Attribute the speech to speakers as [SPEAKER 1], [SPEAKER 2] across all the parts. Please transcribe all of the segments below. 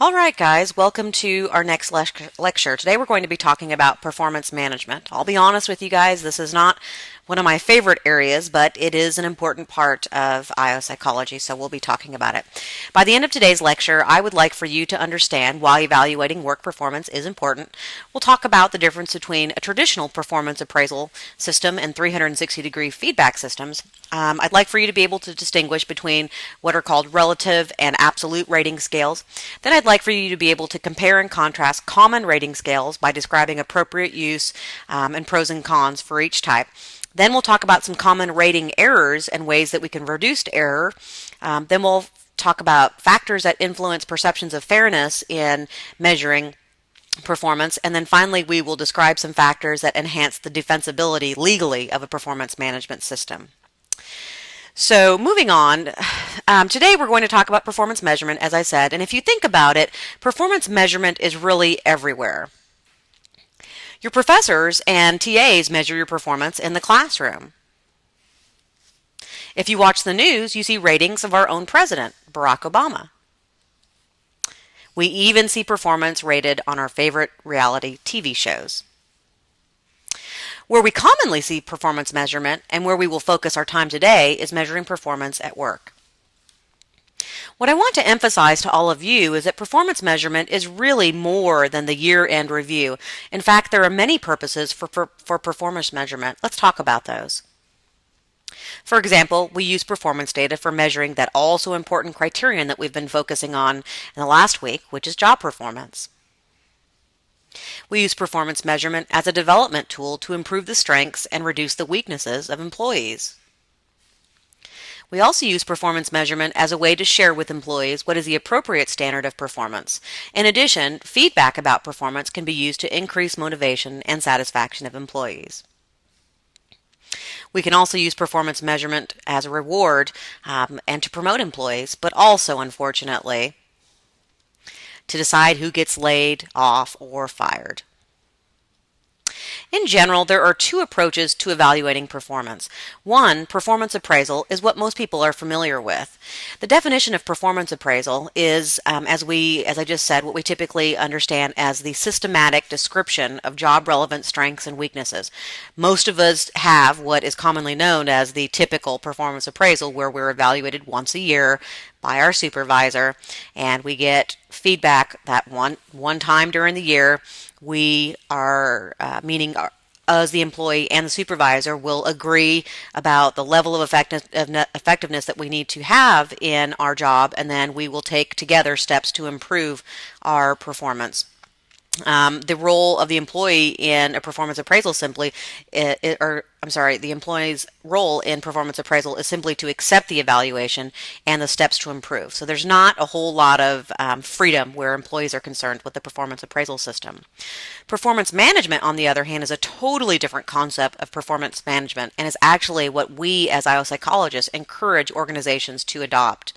[SPEAKER 1] All right, guys, welcome to our next lecture. Today we're going to be talking about performance management. I'll be honest with you guys, this is not one of my favorite areas, but it is an important part of IO psychology, so we'll be talking about it. By the end of today's lecture, I would like for you to understand why evaluating work performance is important. We'll talk about the difference between a traditional performance appraisal system and 360-degree feedback systems. I'd like for you to be able to distinguish between what are called relative and absolute rating scales. Then I'd like for you to be able to compare and contrast common rating scales by describing appropriate use and pros and cons for each type. Then we'll talk about some common rating errors and ways that we can reduce error. Then we'll talk about factors that influence perceptions of fairness in measuring performance. And then finally, we will describe some factors that enhance the defensibility legally of a performance management system. So moving on, today we're going to talk about performance measurement, as I said, and if you think about it, performance measurement is really everywhere. Your professors and TAs measure your performance in the classroom. If you watch the news, you see ratings of our own president, Barack Obama. We even see performance rated on our favorite reality TV shows. Where we commonly see performance measurement and where we will focus our time today is measuring performance at work. What I want to emphasize to all of you is that performance measurement is really more than the year-end review. In fact, there are many purposes for performance measurement. Let's talk about those. For example, we use performance data for measuring that also important criterion that we've been focusing on in the last week, which is job performance. We use performance measurement as a development tool to improve the strengths and reduce the weaknesses of employees. We also use performance measurement as a way to share with employees what is the appropriate standard of performance. In addition, feedback about performance can be used to increase motivation and satisfaction of employees. We can also use performance measurement as a reward and to promote employees, but also, unfortunately, to decide who gets laid off or fired. In general, there are two approaches to evaluating performance. One, performance appraisal, is what most people are familiar with. The definition of performance appraisal is, as I just said, what we typically understand as the systematic description of job-relevant strengths and weaknesses. Most of us have what is commonly known as the typical performance appraisal, where we're evaluated once a year by our supervisor, and we get feedback that one time during the year. We are, meaning us, the employee and the supervisor, will agree about the level of effectiveness that we need to have in our job, and then we will take together steps to improve our performance. The role of the employee in a performance appraisal the employee's role in performance appraisal is simply to accept the evaluation and the steps to improve. So there's not a whole lot of freedom where employees are concerned with the performance appraisal system. Performance management, on the other hand, is a totally different concept of performance management and is actually what we as IO psychologists encourage organizations to adopt.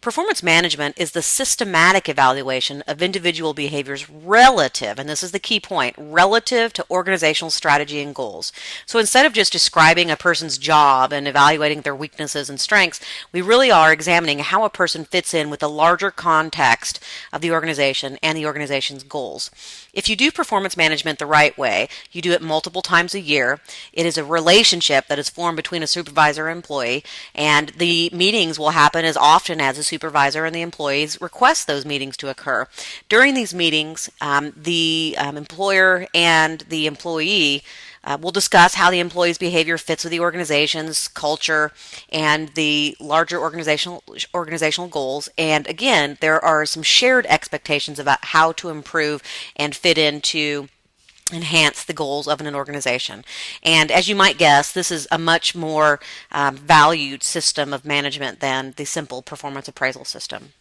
[SPEAKER 1] Performance management is the systematic evaluation of individual behaviors relative, and this is the key point, relative to organizational strategy and goals. So instead of just describing a person's job and evaluating their weaknesses and strengths, we really are examining how a person fits in with the larger context of the organization and the organization's goals. If you do performance management the right way, you do it multiple times a year. It is a relationship that is formed between a supervisor and employee, and the meetings will happen as often as the supervisor and the employees request those meetings to occur. During these meetings, the employer and the employee we'll discuss how the employee's behavior fits with the organization's culture and the larger organizational goals. And again, there are some shared expectations about how to improve and fit into enhance the goals of an organization. And as you might guess, this is a much more valued system of management than the simple performance appraisal system.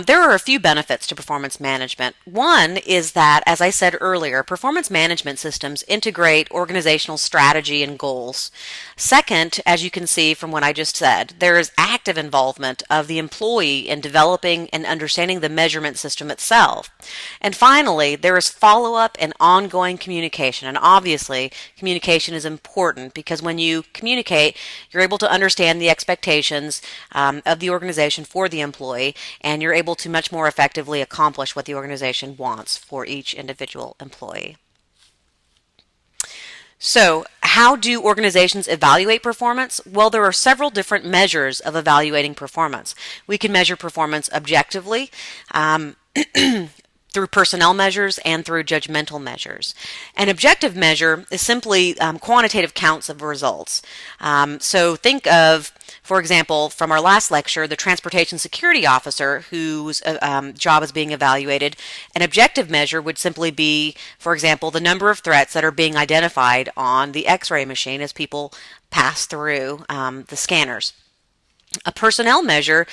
[SPEAKER 1] There are a few benefits to performance management. One is that, as I said earlier, performance management systems integrate organizational strategy and goals. Second, as you can see from what I just said, there is active involvement of the employee in developing and understanding the measurement system itself. And finally, there is follow-up and ongoing communication. And obviously, communication is important because when you communicate, you're able to understand the expectations of the organization for the employee, and you're able to much more effectively accomplish what the organization wants for each individual employee. So, how do organizations evaluate performance? Well, there are several different measures of evaluating performance. We can measure performance objectively, through personnel measures and through judgmental measures. An objective measure is simply quantitative counts of results. So think of, for example, from our last lecture, the transportation security officer whose job is being evaluated. An objective measure would simply be, for example, the number of threats that are being identified on the X-ray machine as people pass through the scanners. A personnel measure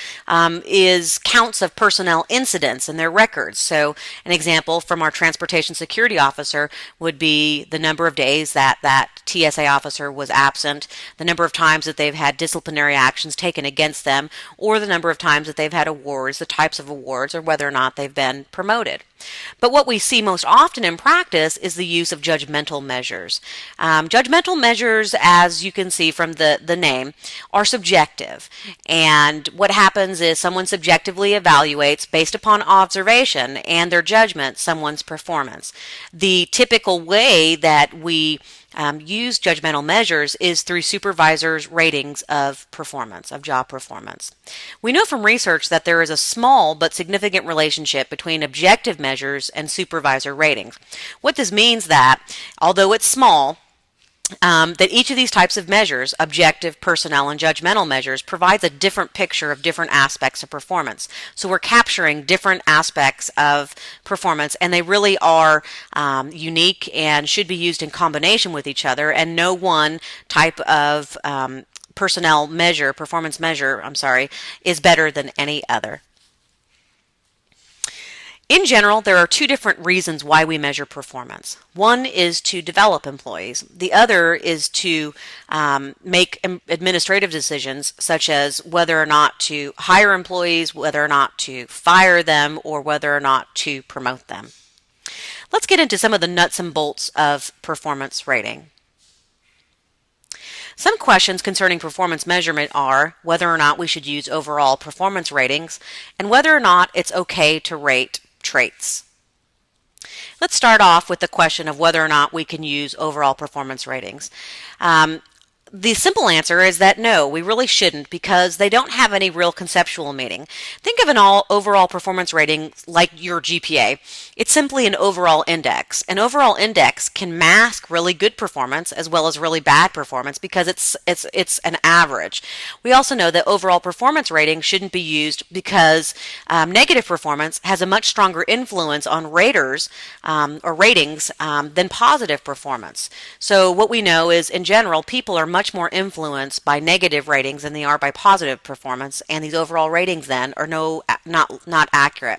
[SPEAKER 1] is counts of personnel incidents and their records. So an example from our transportation security officer would be the number of days that TSA officer was absent, the number of times that they've had disciplinary actions taken against them, or the number of times that they've had awards, the types of awards, or whether or not they've been promoted. But what we see most often in practice is the use of judgmental measures. Judgmental measures, as you can see from the name, are subjective. And what happens is someone subjectively evaluates based upon observation and their judgment someone's performance. The typical way that we use judgmental measures is through supervisors' ratings of performance, of job performance. We know from research that there is a small but significant relationship between objective measures and supervisor ratings. What this means that, although it's small, that each of these types of measures, objective, personnel, and judgmental measures, provides a different picture of different aspects of performance. So we're capturing different aspects of performance, and they really are unique and should be used in combination with each other, and no one type of performance measure, is better than any other. In general, there are two different reasons why we measure performance. One is to develop employees. The other is to make administrative decisions, such as whether or not to hire employees, whether or not to fire them, or whether or not to promote them. Let's get into some of the nuts and bolts of performance rating. Some questions concerning performance measurement are whether or not we should use overall performance ratings and whether or not it's okay to rate traits. Let's start off with the question of whether or not we can use overall performance ratings. The simple answer is that no, we really shouldn't because they don't have any real conceptual meaning. Think of an overall performance rating like your GPA. It's simply an overall index. An overall index can mask really good performance as well as really bad performance because it's an average. We also know that overall performance rating shouldn't be used because negative performance has a much stronger influence on raters or ratings than positive performance. So what we know is in general people are much more influenced by negative ratings than they are by positive performance, and these overall ratings then are not accurate.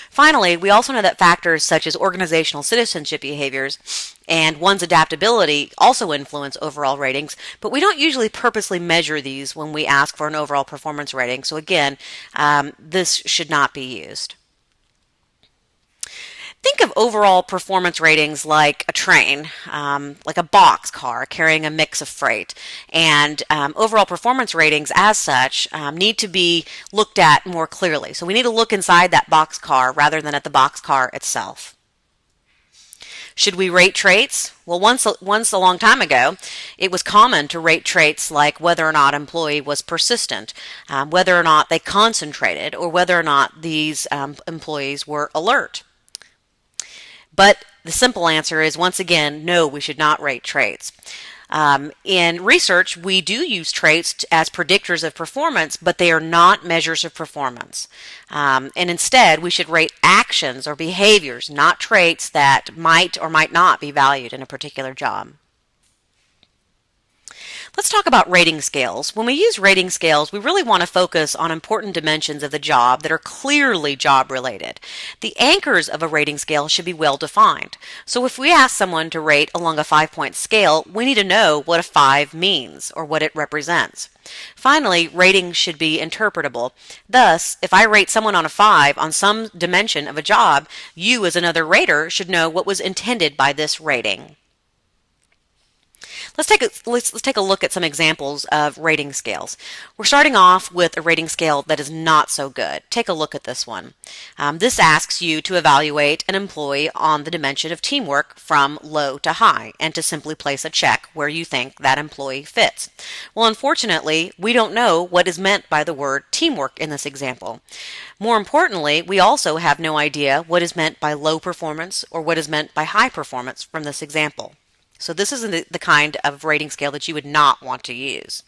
[SPEAKER 1] Finally, we also know that factors such as organizational citizenship behaviors and one's adaptability also influence overall ratings, but we don't usually purposely measure these when we ask for an overall performance rating. So again, this should not be used. Think of overall performance ratings like a train, like a box car carrying a mix of freight. And overall performance ratings as such need to be looked at more clearly. So we need to look inside that box car rather than at the box car itself. Should we rate traits? Well, once a long time ago, it was common to rate traits like whether or not an employee was persistent, whether or not they concentrated, or whether or not these employees were alert. But the simple answer is, once again, no, we should not rate traits. In research, we do use traits as predictors of performance, but they are not measures of performance. And instead, we should rate actions or behaviors, not traits that might or might not be valued in a particular job. Let's talk about rating scales. When we use rating scales, we really want to focus on important dimensions of the job that are clearly job related. The anchors of a rating scale should be well defined. So if we ask someone to rate along a 5-point scale, we need to know what a 5 means or what it represents. Finally, ratings should be interpretable. Thus, if I rate someone on a 5 on some dimension of a job, you as another rater should know what was intended by this rating. Let's take a look at some examples of rating scales. We're starting off with a rating scale that is not so good. Take a look at this one. This asks you to evaluate an employee on the dimension of teamwork from low to high and to simply place a check where you think that employee fits. Well, unfortunately, we don't know what is meant by the word teamwork in this example. More importantly, we also have no idea what is meant by low performance or what is meant by high performance from this example. So this is the kind of rating scale that you would not want to use.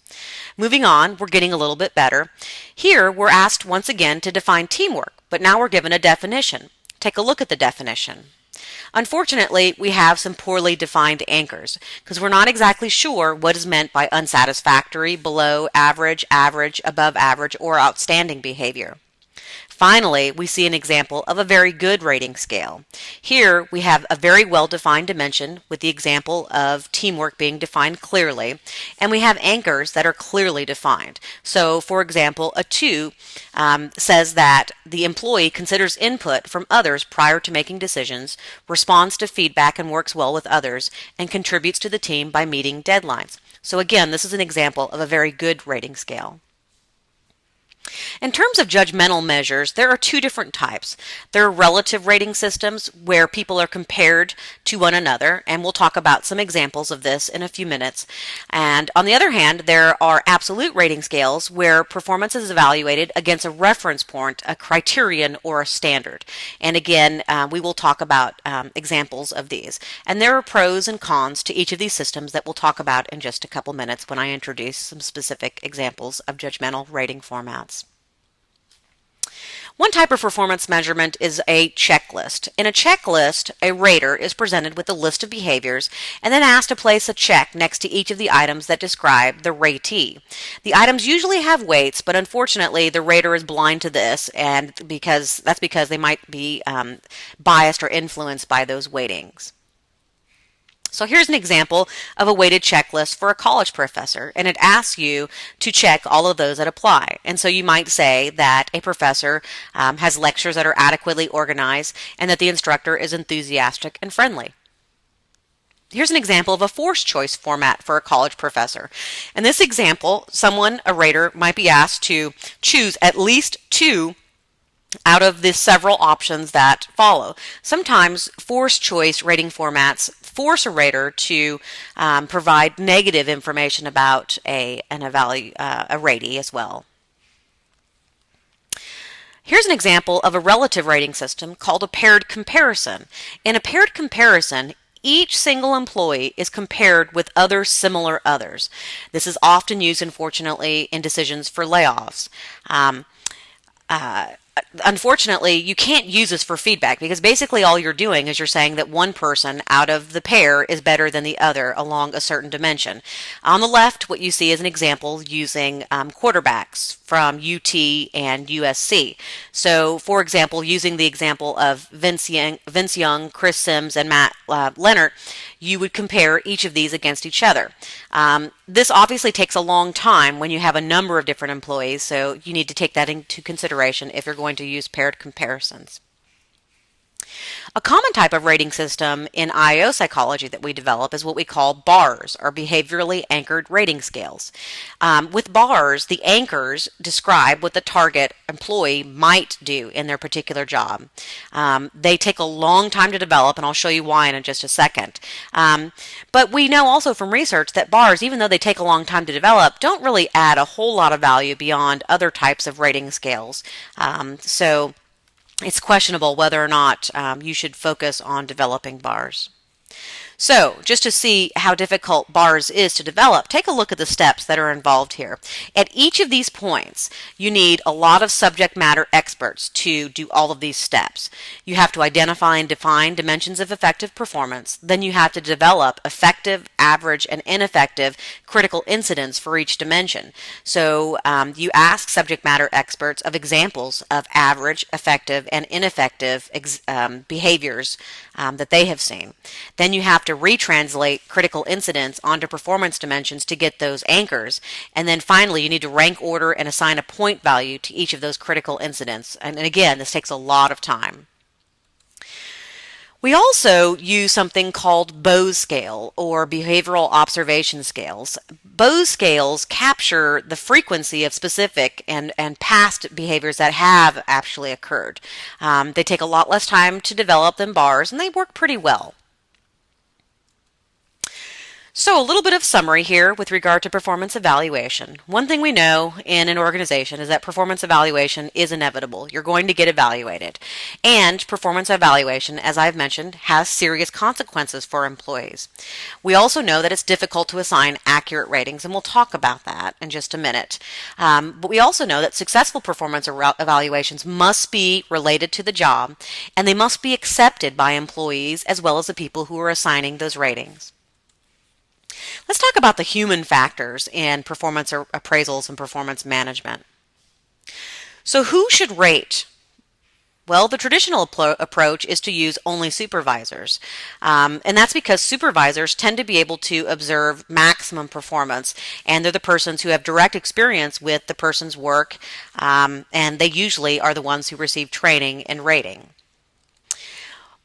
[SPEAKER 1] Moving on, we're getting a little bit better. Here, we're asked once again to define teamwork, but now we're given a definition. Take a look at the definition. Unfortunately, we have some poorly defined anchors because we're not exactly sure what is meant by unsatisfactory, below average, average, above average, or outstanding behavior. Finally, we see an example of a very good rating scale. Here, we have a very well-defined dimension with the example of teamwork being defined clearly, and we have anchors that are clearly defined. So, for example, a 2 says that the employee considers input from others prior to making decisions, responds to feedback and works well with others, and contributes to the team by meeting deadlines. So again, this is an example of a very good rating scale. In terms of judgmental measures, there are 2 different types. There are relative rating systems where people are compared to one another, and we'll talk about some examples of this in a few minutes. And on the other hand, there are absolute rating scales where performance is evaluated against a reference point, a criterion, or a standard. And again, we will talk about examples of these. And there are pros and cons to each of these systems that we'll talk about in just a couple minutes when I introduce some specific examples of judgmental rating formats. One type of performance measurement is a checklist. In a checklist, a rater is presented with a list of behaviors and then asked to place a check next to each of the items that describe the ratee. The items usually have weights, but unfortunately the rater is blind to this, and that's because they might be biased or influenced by those weightings. So here's an example of a weighted checklist for a college professor, and it asks you to check all of those that apply. And so you might say that a professor has lectures that are adequately organized and that the instructor is enthusiastic and friendly. Here's an example of a forced choice format for a college professor. In this example, a rater, might be asked to choose at least 2 out of the several options that follow. Sometimes forced choice rating formats force a rater to provide negative information about a ratee as well. Here's an example of a relative rating system called a paired comparison. In a paired comparison, each single employee is compared with other similar others. This is often used, unfortunately, in decisions for layoffs. Unfortunately, you can't use this for feedback because basically all you're doing is you're saying that one person out of the pair is better than the other along a certain dimension. On the left, what you see is an example using quarterbacks from UT and USC. So, for example, using the example of Vince Young, Chris Sims, and Matt Leonard, you would compare each of these against each other. This obviously takes a long time when you have a number of different employees, so you need to take that into consideration if you're going to use paired comparisons. A common type of rating system in IO psychology that we develop is what we call BARS, or behaviorally anchored rating scales. With BARS, the anchors describe what the target employee might do in their particular job. They take a long time to develop, and I'll show you why in just a second. But we know also from research that BARS, even though they take a long time to develop, don't really add a whole lot of value beyond other types of rating scales. So it's questionable whether or not you should focus on developing BARS. So, just to see how difficult bars is to develop, take a look at the steps that are involved here. At each of these points, you need a lot of subject matter experts to do all of these steps. You have to identify and define dimensions of effective performance. Then you have to develop effective, average, and ineffective critical incidents for each dimension. So, you ask subject matter experts of examples of average, effective, and ineffective behaviors that they have seen. Then you have to retranslate critical incidents onto performance dimensions to get those anchors. And then finally, you need to rank order and assign a point value to each of those critical incidents. And again, this takes a lot of time. We also use something called Bowes scale or behavioral observation scales. Bowes scales capture the frequency of specific and past behaviors that have actually occurred. They take a lot less time to develop than bars, and they work pretty well. So a little bit of summary here with regard to performance evaluation. One thing we know in an organization is that performance evaluation is inevitable. You're going to get evaluated. And performance evaluation, as I've mentioned, has serious consequences for employees. We also know that it's difficult to assign accurate ratings, and we'll talk about that in just a minute. But we also know that successful performance evaluations must be related to the job, and they must be accepted by employees as well as the people who are assigning those ratings. Let's talk about the human factors in performance appraisals and performance management. So who should rate? Well, the traditional approach is to use only supervisors. And that's because supervisors tend to be able to observe maximum performance, and they're the persons who have direct experience with the person's work, and they usually are the ones who receive training and rating.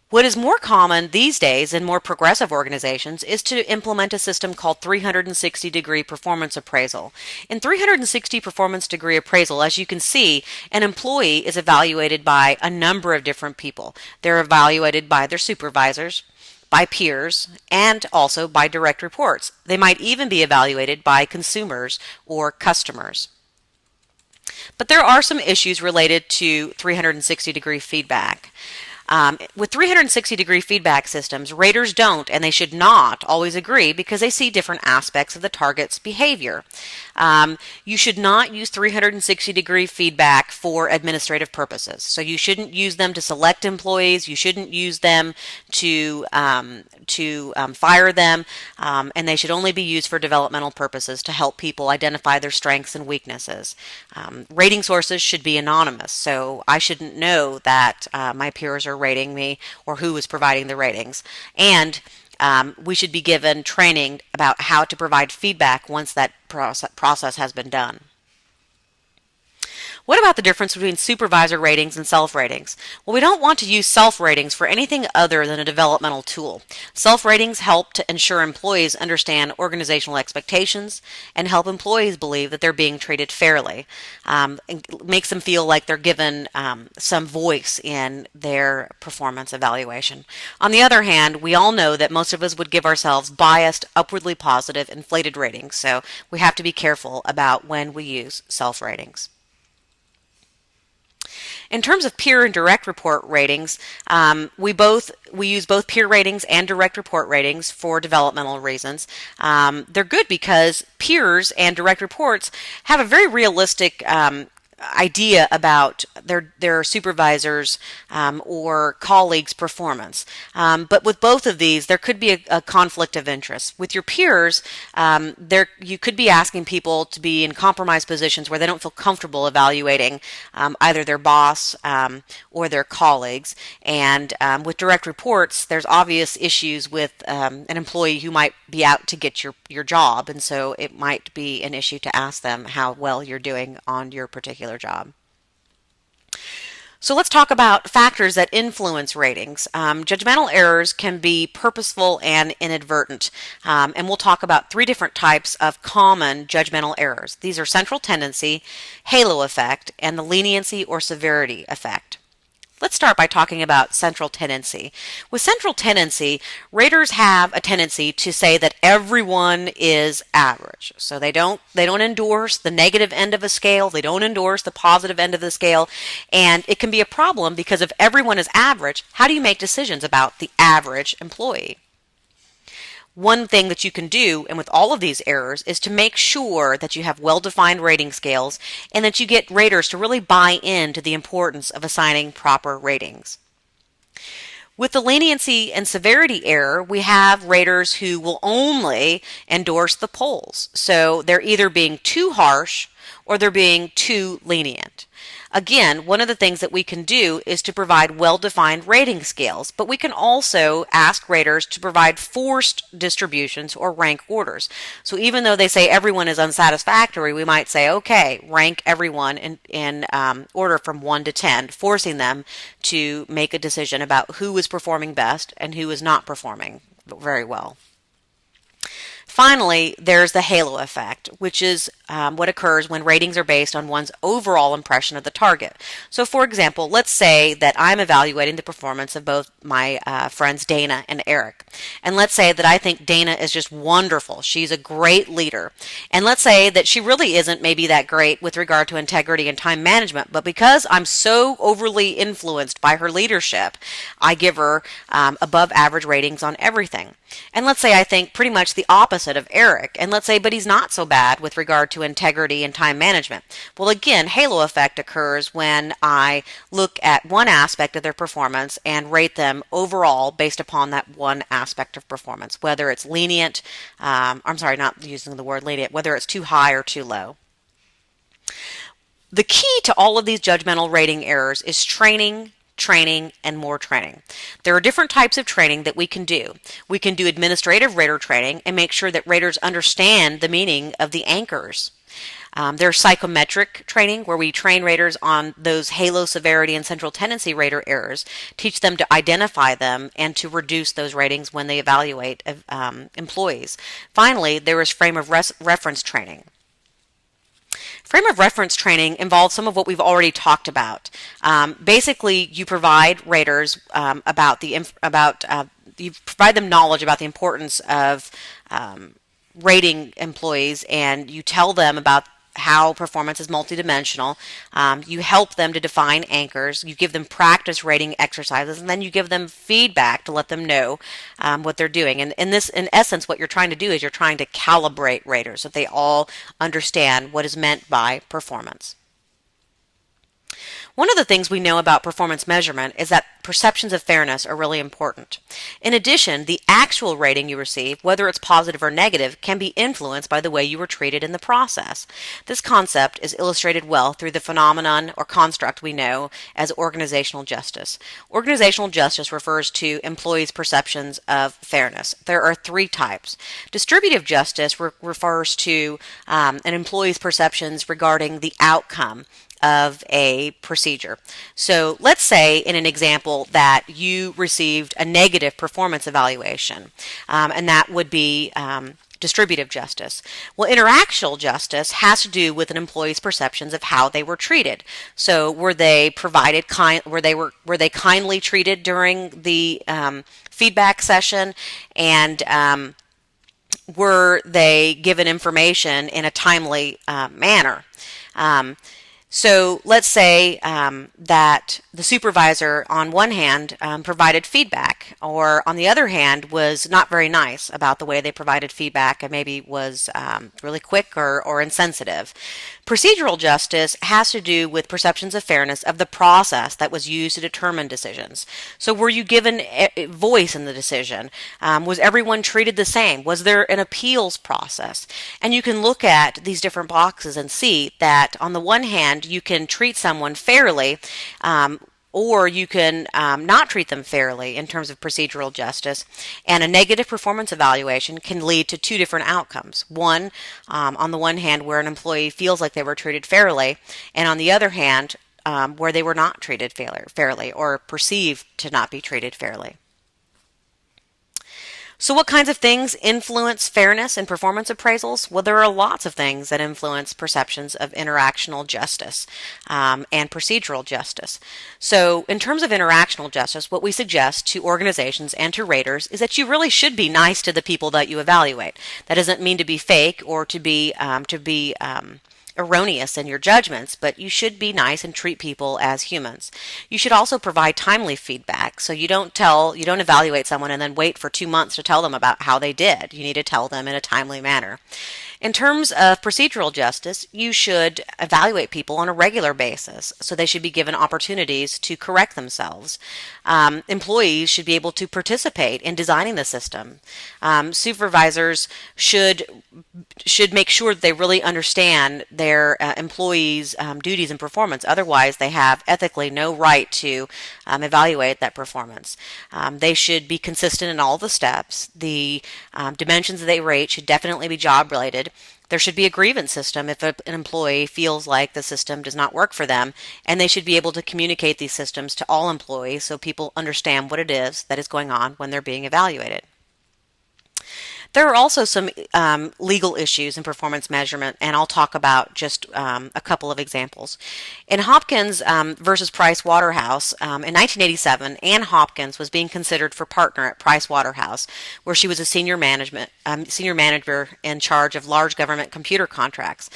[SPEAKER 1] What is more common these days in more progressive organizations is to implement a system called 360-degree performance appraisal. In 360 performance degree appraisal, as you can see, an employee is evaluated by a number of different people. They're evaluated by their supervisors, by peers, and also by direct reports. They might even be evaluated by consumers or customers. But there are some issues related to 360-degree feedback. With 360-degree feedback systems, raters don't, and they should not, always agree because they see different aspects of the target's behavior. You should not use 360-degree feedback for administrative purposes. So you shouldn't use them to select employees. You shouldn't use them to fire them, and they should only be used for developmental purposes to help people identify their strengths and weaknesses. Rating sources should be anonymous, so I shouldn't know that my peers are rating me or who is providing the ratings. And we should be given training about how to provide feedback once that process has been done. What about the difference between supervisor ratings and self-ratings? Well, we don't want to use self-ratings for anything other than a developmental tool. Self-ratings help to ensure employees understand organizational expectations and help employees believe that they're being treated fairly. It makes them feel like they're given some voice in their performance evaluation. On the other hand, we all know that most of us would give ourselves biased, upwardly positive, inflated ratings, so we have to be careful about when we use self-ratings. In terms of peer and direct report ratings, we use both peer ratings and direct report ratings for developmental reasons. They're good because peers and direct reports have a very realistic idea about their supervisors or colleagues' performance. But with both of these, there could be a conflict of interest. With your peers, you could be asking people to be in compromised positions where they don't feel comfortable evaluating either their boss or their colleagues. And with direct reports, there's obvious issues with an employee who might be out to get your job, and so it might be an issue to ask them how well you're doing on your particular job. So let's talk about factors that influence ratings. Judgmental errors can be purposeful and inadvertent, and we'll talk about 3 different types of common judgmental errors. These are central tendency, halo effect, and the leniency or severity effect. Let's start by talking about central tendency. With central tendency, raters have a tendency to say that everyone is average. So they don't endorse the negative end of a scale, they don't endorse the positive end of the scale, and it can be a problem because if everyone is average, how do you make decisions about the average employee? One thing that you can do, and with all of these errors, is to make sure that you have well-defined rating scales and that you get raters to really buy into the importance of assigning proper ratings. With the leniency and severity error, we have raters who will only endorse the polls. So they're either being too harsh or they're being too lenient. Again, one of the things that we can do is to provide well-defined rating scales, but we can also ask raters to provide forced distributions or rank orders. So even though they say everyone is unsatisfactory, we might say, okay, rank everyone in order from 1 to 10, forcing them to make a decision about who is performing best and who is not performing very well. Finally, there's the halo effect, which is what occurs when ratings are based on one's overall impression of the target. So, for example, let's say that I'm evaluating the performance of both my friends Dana and Eric. And let's say that I think Dana is just wonderful. She's a great leader. And let's say that she really isn't maybe that great with regard to integrity and time management, but because I'm so overly influenced by her leadership, I give her above average ratings on everything. And let's say I think pretty much the opposite of Eric, and let's say, but he's not so bad with regard to integrity and time management. Well, again, halo effect occurs when I look at one aspect of their performance and rate them overall based upon that one aspect of performance, whether it's lenient, I'm sorry, not using the word lenient, whether it's too high or too low. The key to all of these judgmental rating errors is training, and more training. There are different types of training that we can do. We can do administrative rater training and make sure that raters understand the meaning of the anchors. There's psychometric training where we train raters on those halo, severity, and central tendency rater errors, teach them to identify them and to reduce those ratings when they evaluate employees. Finally, there is frame of reference training. Frame of reference training involves some of what we've already talked about. Basically, you provide raters you provide them knowledge about the importance of rating employees, and you tell them about how performance is multidimensional. You help them to define anchors. You give them practice rating exercises, and then you give them feedback to let them know what they're doing. And in essence, what you're trying to do is you're trying to calibrate raters so that they all understand what is meant by performance. One of the things we know about performance measurement is that perceptions of fairness are really important. In addition, the actual rating you receive, whether it's positive or negative, can be influenced by the way you were treated in the process. This concept is illustrated well through the phenomenon or construct we know as organizational justice. Organizational justice refers to employees' perceptions of fairness. There are 3 types. Distributive justice refers to an employee's perceptions regarding the outcome of a procedure. So let's say in an example that you received a negative performance evaluation, and that would be distributive justice. Well, interactional justice has to do with an employee's perceptions of how they were treated. So were they were they kindly treated during the feedback session, and were they given information in a timely manner? So let's say that the supervisor on one hand provided feedback, or on the other hand was not very nice about the way they provided feedback and maybe was really quick or insensitive. Procedural justice has to do with perceptions of fairness of the process that was used to determine decisions. So were you given a voice in the decision? Was everyone treated the same? Was there an appeals process? And you can look at these different boxes and see that on the one hand, you can treat someone fairly, or you can not treat them fairly in terms of procedural justice. And a negative performance evaluation can lead to 2 different outcomes. One, on the one hand, where an employee feels like they were treated fairly, and on the other hand, where they were not treated fairly or perceived to not be treated fairly. So what kinds of things influence fairness in performance appraisals? Well, there are lots of things that influence perceptions of interactional justice and procedural justice. So in terms of interactional justice, what we suggest to organizations and to raters is that you really should be nice to the people that you evaluate. That doesn't mean to be fake or to be erroneous in your judgments, but you should be nice and treat people as humans. You should also provide timely feedback. feedback. So you don't evaluate someone and then wait for 2 months to tell them about how they did. You need to tell them in a timely manner. In terms of procedural justice, you should evaluate people on a regular basis, so they should be given opportunities to correct themselves. Employees should be able to participate in designing the system. Supervisors should make sure that they really understand their employees' duties and performance. Otherwise, they have ethically no right to evaluate that performance. They should be consistent in all the steps. The dimensions that they rate should definitely be job related. There should be a grievance system if an employee feels like the system does not work for them, and they should be able to communicate these systems to all employees so people understand what it is that is going on when they're being evaluated. There are also some legal issues in performance measurement, and I'll talk about just a couple of examples. In Hopkins versus Price Waterhouse, in 1987, Ann Hopkins was being considered for partner at Price Waterhouse, where she was a senior manager in charge of large government computer contracts.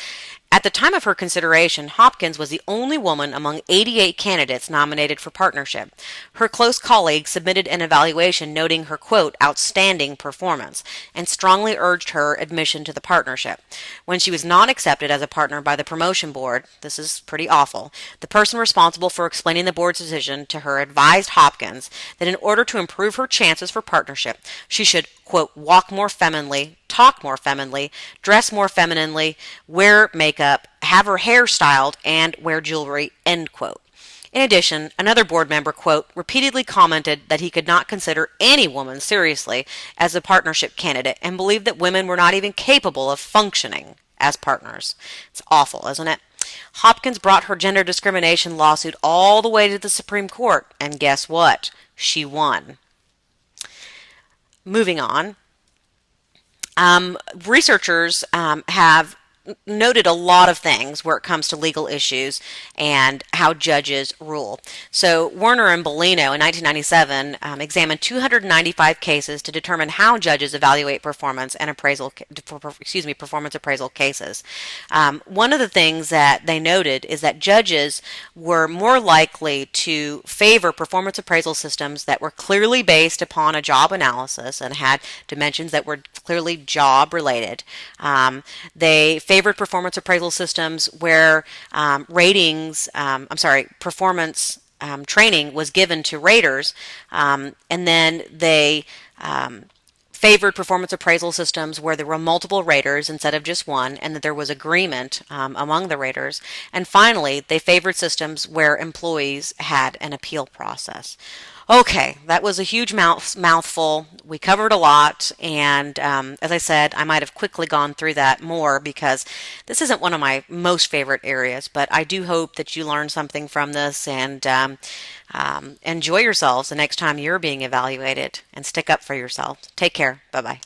[SPEAKER 1] At the time of her consideration, Hopkins was the only woman among 88 candidates nominated for partnership. Her close colleagues submitted an evaluation noting her, quote, outstanding performance, and strongly urged her admission to the partnership. When she was not accepted as a partner by the promotion board, this is pretty awful, the person responsible for explaining the board's decision to her advised Hopkins that in order to improve her chances for partnership, she should, quote, walk more femininely, talk more femininely, dress more femininely, wear makeup, have her hair styled, and wear jewelry, end quote. In addition, another board member, quote, repeatedly commented that he could not consider any woman seriously as a partnership candidate and believed that women were not even capable of functioning as partners. It's awful, isn't it? Hopkins brought her gender discrimination lawsuit all the way to the Supreme Court, and guess what? She won. Moving on. Researchers have noted a lot of things where it comes to legal issues and how judges rule. So Werner and Bellino in 1997 examined 295 cases to determine how judges evaluate performance appraisal cases. One of the things that they noted is that judges were more likely to favor performance appraisal systems that were clearly based upon a job analysis and had dimensions that were clearly job related. They favored performance appraisal systems where performance training was given to raters, and then they favored performance appraisal systems where there were multiple raters instead of just one, and that there was agreement among the raters. And finally, they favored systems where employees had an appeal process. Okay, that was a huge mouthful. We covered a lot, and as I said, I might have quickly gone through that more because this isn't one of my most favorite areas, but I do hope that you learned something from this and enjoy yourselves the next time you're being evaluated and stick up for yourself. Take care. Bye-bye.